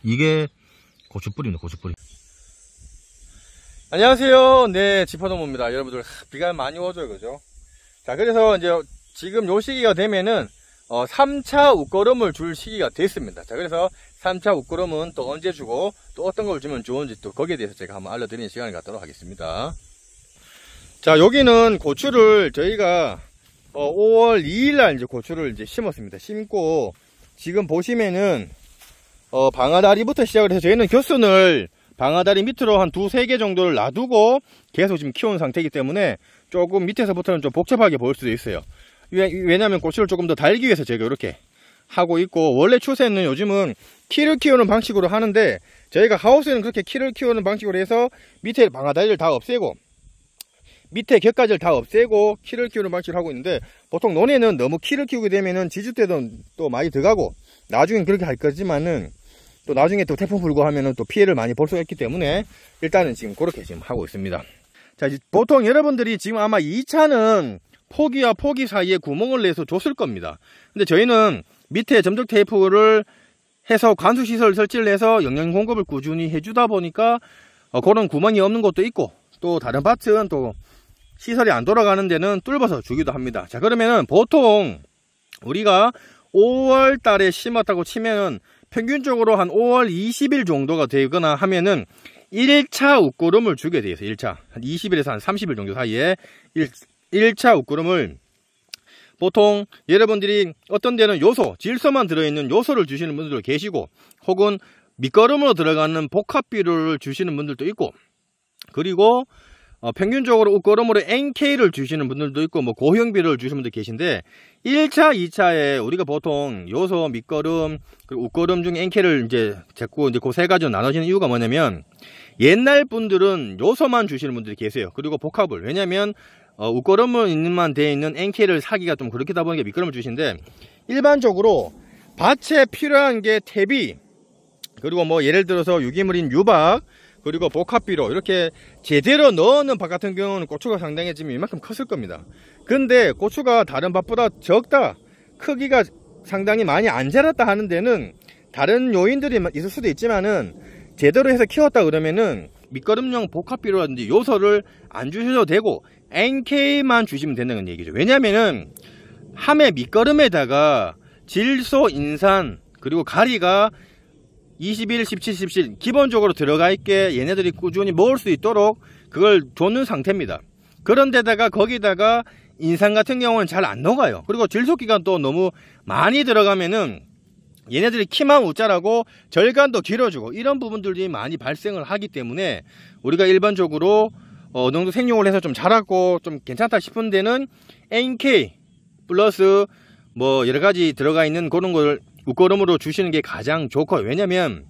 이게 고추뿌리입니다. 고추뿌리. 안녕하세요. 네, 지퍼노무입니다. 여러분들 비가 많이 오죠, 그죠? 자, 그래서 이제 지금 요 시기가 되면은 3차 웃거름을 줄 시기가 됐습니다. 자, 그래서 3차 웃거름은 또 언제 주고 또 어떤 걸 주면 좋은지 또 거기에 대해서 제가 한번 알려드리는 시간을 갖도록 하겠습니다. 자, 여기는 고추를 저희가 5월 2일날 이제 고추를 이제 심었습니다. 심고 지금 보시면은 방아다리부터 시작을 해서 저희는 겨순을 방아다리 밑으로 한 2-3개 정도를 놔두고 계속 지금 키운 상태이기 때문에 조금 밑에서부터는 좀 복잡하게 보일 수도 있어요. 왜냐하면 고추를 조금 더 달기 위해서 제가 이렇게 하고 있고, 원래 추세는 요즘은 키를 키우는 방식으로 하는데 저희가 하우스에는 그렇게 키를 키우는 방식으로 해서 밑에 방아다리를 다 없애고 밑에 곁가지를 다 없애고 키를 키우는 방식으로 하고 있는데, 보통 논에는 너무 키를 키우게 되면은 지주대도 또 많이 들어가고 나중엔 그렇게 할 거지만은 또 나중에 또 태풍 불고 하면은 또 피해를 많이 볼 수가 있기 때문에 일단은 지금 그렇게 지금 하고 있습니다. 자, 이제 보통 여러분들이 지금 아마 2차는 포기와 포기 사이에 구멍을 내서 줬을 겁니다. 근데 저희는 밑에 점적 테이프를 해서 관수시설 설치를 해서 영양 공급을 꾸준히 해주다 보니까 그런 구멍이 없는 것도 있고, 또 다른 밭은 또 시설이 안 돌아가는 데는 뚫어서 주기도 합니다. 자, 그러면은 보통 우리가 5월 달에 심었다고 치면은 평균적으로 한 5월 20일 정도가 되거나 하면은 1차 웃거름을 주게 돼요. 1차 한 20일에서 한 30일 정도 사이에 1차 웃거름을, 보통 여러분들이 어떤 데는 요소, 질소만 들어있는 요소를 주시는 분들도 계시고, 혹은 밑거름으로 들어가는 복합비료를 주시는 분들도 있고, 그리고 평균적으로 웃거름으로 NK를 주시는 분들도 있고, 뭐 고형비료를 주시는 분들 계신데, 1차, 2차에 우리가 보통 요소, 밑거름, 그리고 웃거름 중에 NK를 이제 자꾸 이제 그 세 가지로 나눠지는 이유가 뭐냐면, 옛날 분들은 요소만 주시는 분들이 계세요. 그리고 복합을, 왜냐면 웃거름만 되어 있는 NK를 사기가 좀 그렇다 보니까 밑거름을 주시는데, 일반적으로 밭에 필요한 게 퇴비, 그리고 뭐 예를 들어서 유기물인 유박, 그리고 복합비료, 이렇게 제대로 넣는 밭 같은 경우는 고추가 상당히 지금 이만큼 컸을 겁니다. 근데 고추가 다른 밭보다 적다, 크기가 상당히 많이 안 자랐다 하는 데는 다른 요인들이 있을 수도 있지만은, 제대로 해서 키웠다 그러면은 밑거름용 복합비료라든지 요소를 안 주셔도 되고 NK만 주시면 된다는 얘기죠. 왜냐면은 함의 밑거름에다가 질소, 인산, 그리고 가리가 21, 17, 17 기본적으로 들어가 있게 얘네들이 꾸준히 먹을 수 있도록 그걸 줬는 상태입니다. 그런데다가 거기다가 인산 같은 경우는 잘 안 녹아요. 그리고 질소기가 또 너무 많이 들어가면은 얘네들이 키만 웃자라고 절간도 길어지고 이런 부분들이 많이 발생을 하기 때문에, 우리가 일반적으로 어느 정도 생육을 해서 좀 자랐고 좀 괜찮다 싶은 데는 NK 플러스 뭐 여러가지 들어가 있는 그런 걸 웃거름으로 주시는 게 가장 좋고, 왜냐면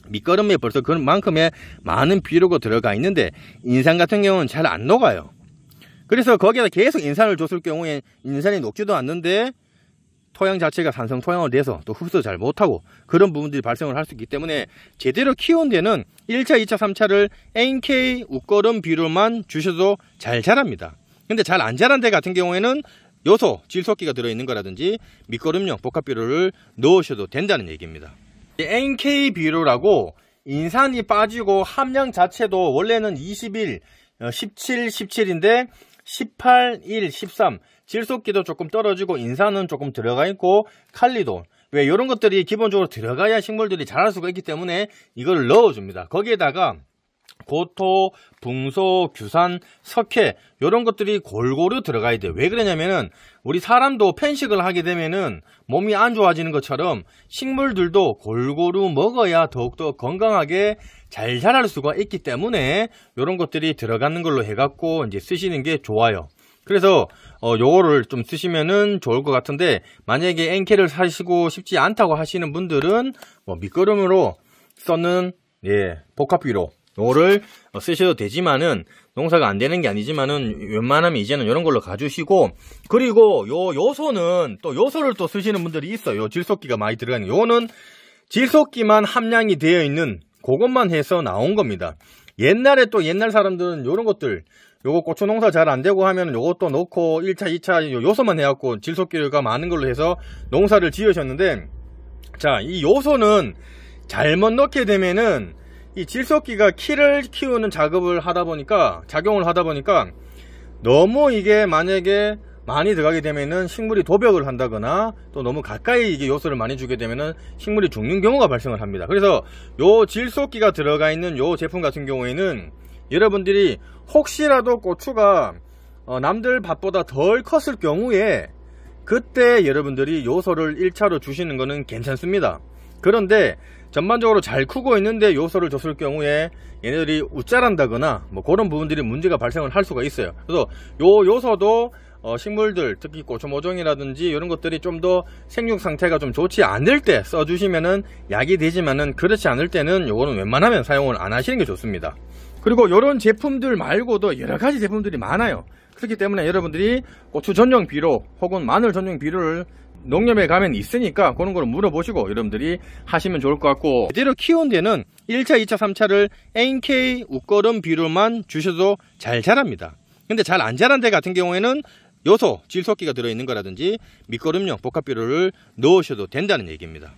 밑거름에 벌써 그만큼의 많은 비료가 들어가 있는데 인산 같은 경우는 잘 안 녹아요. 그래서 거기에다 계속 인산을 줬을 경우에 인산이 녹지도 않는데 토양 자체가 산성 토양으로 돼서 또 흡수 잘 못하고 그런 부분들이 발생을 할 수 있기 때문에, 제대로 키운 데는 1차, 2차, 3차를 NK 웃거름 비료만 주셔도 잘 자랍니다. 근데 잘 안 자란 데 같은 경우에는 요소, 질소기가 들어있는 거라든지 밑거름용 복합비료를 넣으셔도 된다는 얘기입니다. NK 비료라고 인산이 빠지고 함량 자체도 원래는 21, 17, 17인데 18, 1, 13 질소기도 조금 떨어지고 인산은 조금 들어가 있고 칼리도, 왜 이런 것들이 기본적으로 들어가야 식물들이 자랄 수가 있기 때문에 이걸 넣어줍니다. 거기에다가 고토, 붕소, 규산, 석회 이런 것들이 골고루 들어가야 돼요. 왜 그러냐면은 우리 사람도 편식을 하게 되면은 몸이 안 좋아지는 것처럼 식물들도 골고루 먹어야 더욱더 건강하게 잘 자랄 수가 있기 때문에 이런 것들이 들어가는 걸로 해갖고 이제 쓰시는 게 좋아요. 그래서 요거를 좀 쓰시면은 좋을 것 같은데, 만약에 NK를 사시고 싶지 않다고 하시는 분들은 뭐 밑거름으로 써는 복합비료 요거를 쓰셔도 되지만은, 농사가 안 되는 게 아니지만은 웬만하면 이제는 이런 걸로 가주시고, 그리고 요 요소는 또 요소를 또 쓰시는 분들이 있어요. 질소기가 많이 들어가는, 요거는 질소기만 함량이 되어 있는 그것만 해서 나온 겁니다. 옛날에 또 옛날 사람들은 요런 것들, 요거 고추 농사 잘 안 되고 하면 요것도 넣고 1차, 2차 요소만 해갖고 질소기가 많은 걸로 해서 농사를 지으셨는데, 자, 이 요소는 잘못 넣게 되면은 이 질소끼가 키를 키우는 작용을 하다 보니까 너무 이게 만약에 많이 들어가게 되면은 식물이 도벽을 한다거나 또 너무 가까이 이게 요소를 많이 주게 되면은 식물이 죽는 경우가 발생을 합니다. 그래서 요 질소끼가 들어가 있는 요 제품 같은 경우에는 여러분들이 혹시라도 고추가 남들 밭보다 덜 컸을 경우에 그때 여러분들이 요소를 1차로 주시는 거는 괜찮습니다. 그런데 전반적으로 잘 크고 있는데 요소를 줬을 경우에 얘네들이 웃자란다거나 뭐 그런 부분들이 문제가 발생을 할 수가 있어요. 그래서 요 요소도 식물들 특히 고추 모종이라든지 이런 것들이 좀 더 생육 상태가 좀 좋지 않을 때 써주시면은 약이 되지만은 그렇지 않을 때는 요거는 웬만하면 사용을 안 하시는 게 좋습니다. 그리고 이런 제품들 말고도 여러 가지 제품들이 많아요. 그렇기 때문에 여러분들이 고추 전용 비료 혹은 마늘 전용 비료를 농협에 가면 있으니까 그런 걸 물어보시고 여러분들이 하시면 좋을 것 같고, 제대로 키운 데는 1차, 2차, 3차를 NK 웃거름 비료만 주셔도 잘 자랍니다. 근데 잘 안 자란 데 같은 경우에는 요소, 질소끼가 들어있는 거라든지 밑거름용 복합비료를 넣으셔도 된다는 얘기입니다.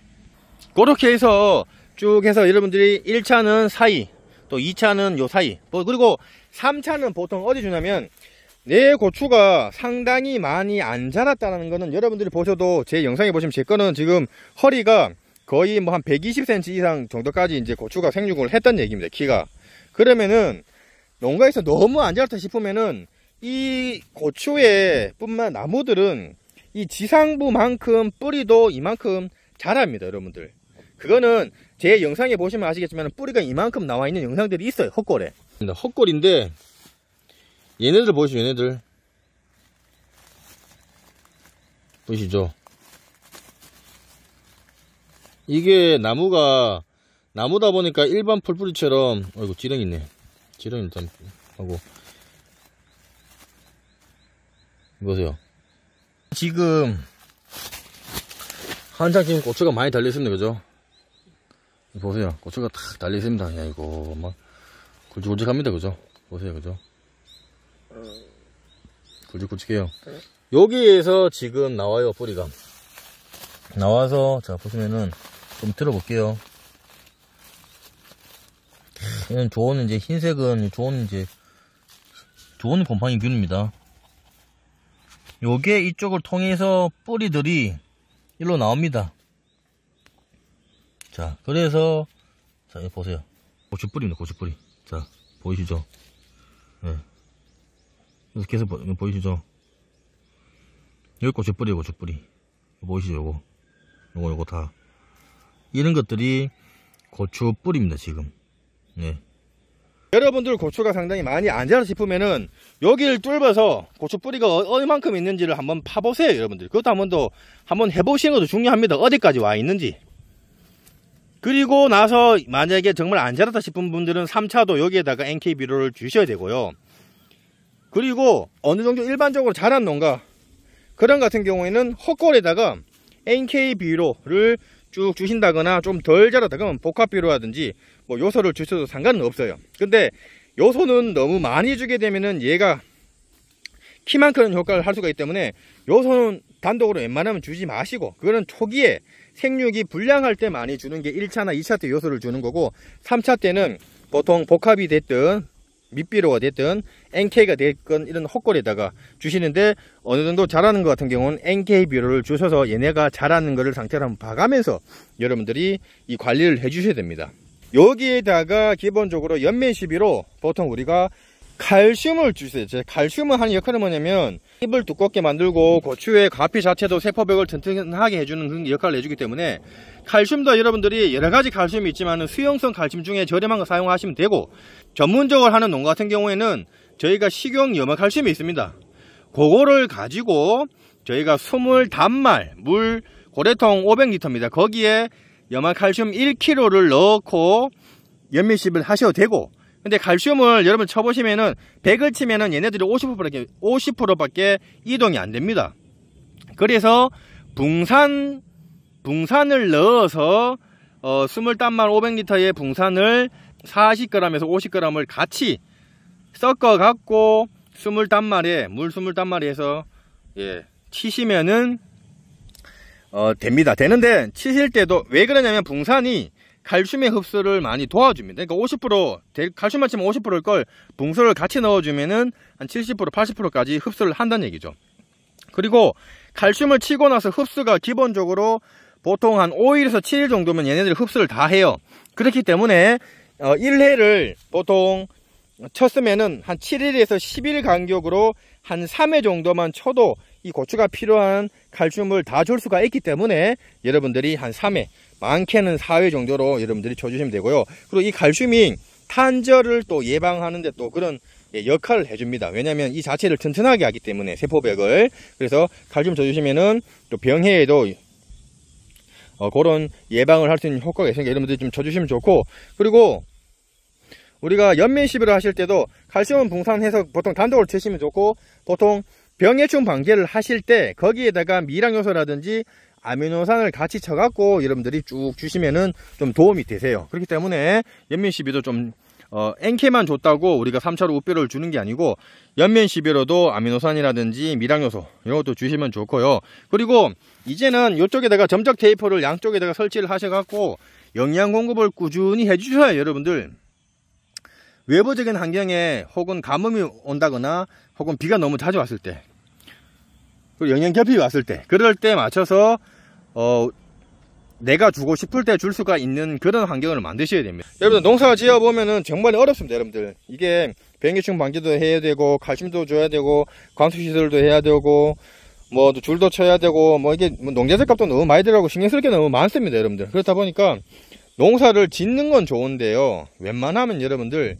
그렇게 해서 쭉 해서 여러분들이 1차는 사이, 또 2차는 요 사이, 그리고 3차는 보통 어디 주냐면, 내 고추가 상당히 많이 안 자랐다는 거는 여러분들이 보셔도 제 영상에 보시면 제 거는 지금 허리가 거의 뭐 한 120cm 이상 정도까지 이제 고추가 생육을 했다는 얘기입니다. 키가. 그러면은 농가에서 너무 안 자랐다 싶으면은 이 고추의 뿐만 나무들은 이 지상부만큼 뿌리도 이만큼 자랍니다. 여러분들 그거는 제 영상에 보시면 아시겠지만 뿌리가 이만큼 나와 있는 영상들이 있어요. 헛골에. 헛골인데 얘네들 보시죠. 얘네들 보시죠. 이게 나무다 보니까 일반 풀뿌리처럼, 어이구 지렁이 있네. 지렁이 일단 하고 보세요. 지금 한창 지금 고추가 많이 달려 있습니다. 그죠? 보세요. 고추가 탁 달려 있습니다. 야 이거 막 굵직굵직합니다. 그죠? 보세요. 그죠? 굵직굵직해요. 여기에서 지금 나와요. 뿌리가 나와서, 자 보시면은 좀 들어볼게요. 얘는 좋은 이제 흰색은 좋은 곰팡이 균입니다. 요게 이쪽을 통해서 뿌리들이 일로 나옵니다. 자, 그래서 자, 여기 보세요. 고추뿌리입니다. 고추뿌리. 자, 보이시죠? 네. 그래서 계속 보이시죠? 여기 고추뿌리에요. 고추뿌리. 보이시죠? 요거 다 이런 것들이 고추뿌리입니다. 지금. 네. 여러분들 고추가 상당히 많이 안 자라 싶으면은 여기를 뚫어서 고추뿌리가 얼만큼 있는지를 한번 파보세요. 여러분들 그것도 한번 해보시는 것도 중요합니다. 어디까지 와 있는지. 그리고 나서 만약에 정말 안 자랐다 싶은 분들은 3차도 여기에다가 NK 비료를 주셔야 되고요. 그리고 어느 정도 일반적으로 자란 농가 그런 같은 경우에는 헛골에다가 NK 비료를 쭉 주신다거나 좀 덜 자랐다 그러면 복합비료라든지 뭐 요소를 주셔도 상관은 없어요. 근데 요소는 너무 많이 주게 되면은 얘가 키만 크는 효과를 할 수가 있기 때문에 요소는 단독으로 웬만하면 주지 마시고, 그거는 초기에 생육이 불량할 때 많이 주는 게 1차나 2차 때 요소를 주는 거고, 3차 때는 보통 복합이 됐든 밑비료가 됐든 NK가 됐건 이런 헛골에다가 주시는데, 어느 정도 자라는 것 같은 경우는 NK 비료를 주셔서 얘네가 자라는 거를 상태를 한번 봐가면서 여러분들이 이 관리를 해 주셔야 됩니다. 여기에다가 기본적으로 연면 시비로 보통 우리가 칼슘을 주세요. 칼슘은 하는 역할은 뭐냐면 잎을 두껍게 만들고 고추의 가피 자체도 세포벽을 튼튼하게 해주는 그런 역할을 해주기 때문에, 칼슘도 여러분들이 여러가지 칼슘이 있지만 수용성 칼슘 중에 저렴한 거 사용하시면 되고, 전문적으로 하는 농가 같은 경우에는 저희가 식용 염화칼슘이 있습니다. 그거를 가지고 저희가 20단말 물 고래통 500리터입니다. 거기에 염화칼슘 1kg를 넣고 연밀습을 하셔도 되고, 근데 칼슘을 여러분 쳐보시면은 100을 치면은 얘네들이 50%밖에 이동이 안 됩니다. 그래서 붕산을 넣어서 20단말 500리터의 붕산을 40g에서 50g을 같이 섞어 갖고 20단말에 물 20단말에서 치시면은 됩니다. 되는데 치실 때도 왜 그러냐면 붕산이 칼슘의 흡수를 많이 도와줍니다. 그러니까 50%, 칼슘만 치면 50%일 걸 붕소를 같이 넣어주면은 한 70%, 80%까지 흡수를 한다는 얘기죠. 그리고 칼슘을 치고 나서 흡수가 기본적으로 보통 한 5일에서 7일 정도면 얘네들이 흡수를 다 해요. 그렇기 때문에 1회를 보통 쳤으면은 한 7일에서 10일 간격으로 한 3회 정도만 쳐도 이 고추가 필요한 칼슘을 다 줄 수가 있기 때문에 여러분들이 한 3회, 많게는 4회 정도로 여러분들이 쳐주시면 되고요. 그리고 이 칼슘이 탄저를 또 예방하는데 또 그런 역할을 해줍니다. 왜냐하면 이 자체를 튼튼하게 하기 때문에 세포벽을. 그래서 칼슘 쳐주시면은 또 병해에도 그런 예방을 할 수 있는 효과가 있으니까 여러분들이 좀 쳐주시면 좋고, 그리고 우리가 연면 시비를 하실 때도 칼슘은 분산해서 보통 단독으로 치시면 좋고, 보통 병해충 방제를 하실 때 거기에다가 미량요소라든지 아미노산을 같이 쳐갖고 여러분들이 쭉 주시면은 좀 도움이 되세요. 그렇기 때문에 연면 시비도 좀 NK만 줬다고 우리가 3차로 우뼈를 주는 게 아니고 연면 시비로도 아미노산이라든지 미량요소 이런 것도 주시면 좋고요. 그리고 이제는 이쪽에다가 점적 테이프를 양쪽에다가 설치를 하셔갖고 영양 공급을 꾸준히 해주셔야 여러분들 외부적인 환경에 혹은 가뭄이 온다거나 혹은 비가 너무 자주 왔을 때, 그리고 영양 결핍이 왔을 때, 그럴 때 맞춰서 내가 주고 싶을 때 줄 수가 있는 그런 환경을 만드셔야 됩니다. 여러분들 농사 지어 보면은 정말 어렵습니다. 여러분들 이게 병해충 방지도 해야 되고 칼슘도 줘야 되고 관수시설도 해야 되고 뭐 줄도 쳐야 되고 뭐 이게 농자재 값도 너무 많이 들어가고 신경 쓸 게 너무 많습니다. 여러분들 그렇다 보니까 농사를 짓는 건 좋은데요, 웬만하면 여러분들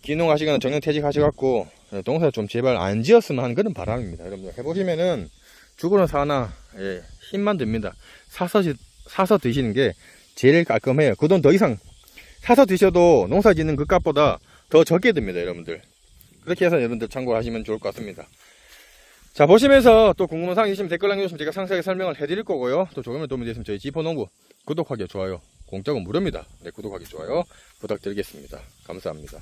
귀농하시거나 정년퇴직 하셔갖고 농사 좀 제발 안 지었으면 하는 그런 바람입니다. 여러분들 해보시면은 죽으나 사나 힘만 듭니다. 사서 드시는 게 제일 깔끔해요. 그 돈 더 이상 사서 드셔도 농사 짓는 그 값보다 더 적게 듭니다. 여러분들 그렇게 해서 여러분들 참고하시면 좋을 것 같습니다. 자, 보시면서 또 궁금한 사항 있으시면 댓글 남겨주시면 제가 상세하게 설명을 해드릴 거고요. 또 조금이라도 도움이 되시면 저희 지포농부 구독하기, 좋아요, 공짜고 무료입니다. 네, 구독하기, 좋아요 부탁드리겠습니다. 감사합니다.